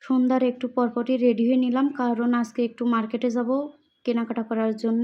সন্ধ্যার একটু পরপরই রেডি হয়ে নিলাম, কারণ আজকে একটু মার্কেটে যাব কেনাকাটা করার জন্য।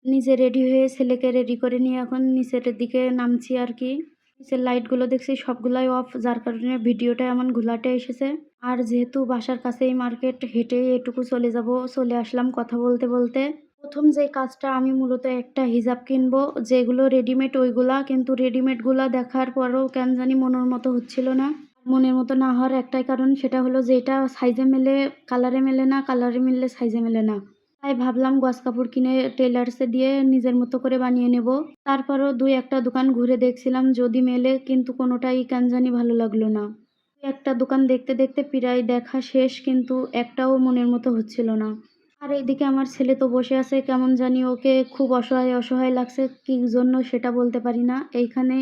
নিজে রেডি হয়ে ছেলেকে রেডি করে নিয়ে এখন নিচের দিকে নামছি আর কি। নিচের লাইটগুলো দেখছি সবগুলাই অফ, যার কারণে ভিডিওটা এমন ঘোলাটে এসেছে। আর যেহেতু বাসার কাছেই মার্কেট, হেঁটে এটুকু চলে যাব, চলে আসলাম কথা বলতে বলতে। প্রথম যে কাজটা, আমি মূলত একটা হিজাব কিনবো, যেগুলো রেডিমেড ওইগুলা, কিন্তু রেডিমেডগুলা দেখার পরেও কেন জানি মনের মতো হচ্ছিল না। মনের মতো না হওয়ার একটাই কারণ, সেটা হলো যেটা সাইজে মেলে কালারে মেলে না, কালারে মিললে সাইজে মেলে না। তাই ভাবলাম গজ কাপড় কিনে টেলার্সে দিয়ে নিজের মতো করে বানিয়ে নেব। তারপরও ২-১টা দোকান ঘুরে দেখছিলাম যদি মেলে, কিন্তু কোনোটাই কেন জানি ভালো লাগলো না। একটা দোকান দেখতে দেখতে প্রায় দেখা শেষ, কিন্তু একটাও মনের মতো হচ্ছিল না। আর এইদিকে আমার ছেলে তো বসে আছে, কেমন জানি ওকে খুব অসহায় অসহায় লাগছে, কি জন্য সেটা বলতে পারি না। এইখানে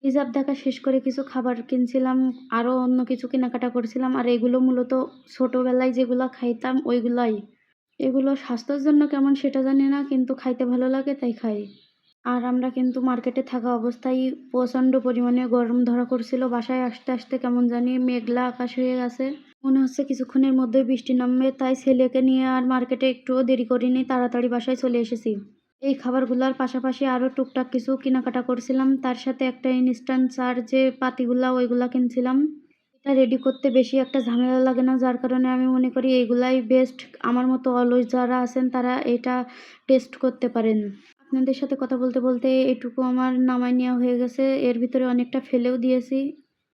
হিজাব দেখা শেষ করে কিছু খাবার কিনছিলাম, আরও অন্য কিছু কেনাকাটা করছিলাম। আর এগুলো মূলত ছোটোবেলায় যেগুলো খাইতাম ওইগুলাই। এগুলো স্বাস্থ্যের জন্য কেমন সেটা জানি না, কিন্তু খাইতে ভালো লাগে তাই খাই। আর আমরা কিন্তু মার্কেটে থাকা অবস্থায় প্রচণ্ড পরিমাণে গরম ধরা করছিল। বাসায় আসতে আসতে কেমন জানি মেঘলা আকাশ হয়ে গেছে, মনে হচ্ছে কিছুক্ষণের মধ্যেই বৃষ্টি নামবে। তাই ছেলেকে নিয়ে আর মার্কেটে একটুও দেরি করিনি, তাড়াতাড়ি বাসায় চলে এসেছি। এই খাবারগুলার পাশাপাশি আরও টুকটাক কিছু কেনাকাটা করছিলাম, তার সাথে একটা ইনস্ট্যান্ট চার যে পাতিগুলা ওইগুলা কিনছিলাম। এটা রেডি করতে বেশি একটা ঝামেলা লাগে না, যার কারণে আমি মনে করি এইগুলাই বেস্ট। আমার মতো অলস যারা আছেন তারা এটা টেস্ট করতে পারেন। আপনাদের সাথে কথা বলতে বলতে এটুকু আমার নামায় নেওয়া হয়ে গেছে, এর ভিতরে অনেকটা ফেলেও দিয়েছি।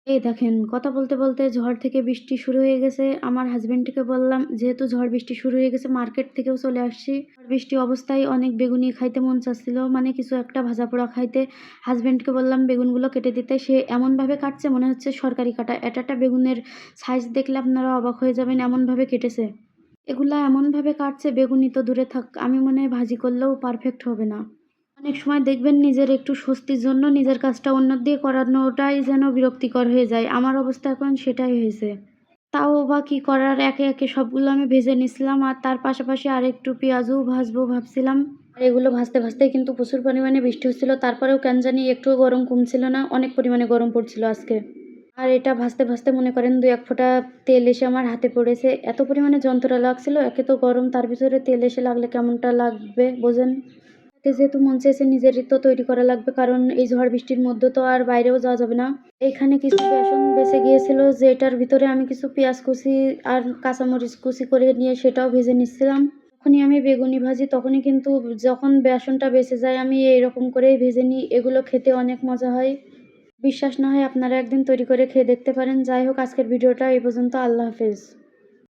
এই দেখেন, কথা বলতে বলতে ঝড় থেকে বৃষ্টি শুরু হয়ে গেছে। আমার হাজবেন্ডকে বললাম, যেহেতু ঝড় বৃষ্টি শুরু হয়ে গেছে মার্কেট থেকেও চলে আসছি। ঝড় বৃষ্টি অবস্থায় অনেক বেগুনি খাইতে মন চাচ্ছিল, মানে কিছু একটা ভাজা পোড়া খাইতে। হাজবেন্ডকে বললাম বেগুনগুলো কেটে দিতে, সে এমনভাবে কাটছে মনে হচ্ছে সরকারি কাটা। এটা একটা বেগুনের সাইজ দেখলে আপনারা অবাক হয়ে যাবেন, এমনভাবে কেটেছে। এগুলা এমনভাবে কাটছে, বেগুনি তো দূরে থাক, আমি মনে হয় ভাজি করলেও পারফেক্ট হবে না। অনেক সময় দেখবেন নিজের একটু স্বস্তির জন্য নিজের কাজটা অন্যের দিয়ে করানোটাই যেন বিরক্তিকর হয়ে যায়। আমার অবস্থা এখন সেটাই হয়েছে। তাও বা কি করার, একে একে সবগুলো আমি ভেজে নিছিলাম, আর তার পাশাপাশি আরেকটু পেঁয়াজও ভাজবো ভাবছিলাম। আর এগুলো ভাজতে ভাজতেই কিন্তু প্রচুর পরিমাণে বৃষ্টি হচ্ছিল, তারপরেও কেন জানি একটুও গরম কমছিল না, অনেক পরিমাণে গরম পড়ছিল আজকে। আর এটা ভাজতে ভাজতে মনে করেন ২-১ ফোঁটা তেল এসে আমার হাতে পড়েছে। এত পরিমাণে যন্ত্রণা লাগছিল, একে তো গরম, তার ভিতরে তেল এসে লাগলে কেমনটা লাগবে বোঝেন। এতে যেহেতু মন চেয়েছে নিজেরই তো তৈরি করা লাগবে, কারণ এই ঝড় বৃষ্টির মধ্যে তো আর বাইরেও যাওয়া যাবে না। এইখানে কিছু বেসন বেঁচে গিয়েছিল, যেটার ভিতরে আমি কিছু পেঁয়াজ কুচি আর কাঁচামরিচ কুচি করে নিয়ে সেটাও ভেজে নিচ্ছিলাম। যখনই আমি বেগুনি ভাজি তখনই কিন্তু, যখন বেসনটা বেঁচে যায় আমি এইরকম করেই ভেজে নিই। এগুলো খেতে অনেক মজা হয়। বিশ্বাস না হয় আপনারা একদিন তৈরি করে খেয়ে দেখতে পারেন। যাই হোক, আজকের ভিডিওটা এই পর্যন্ত। আল্লাহ হাফেজ।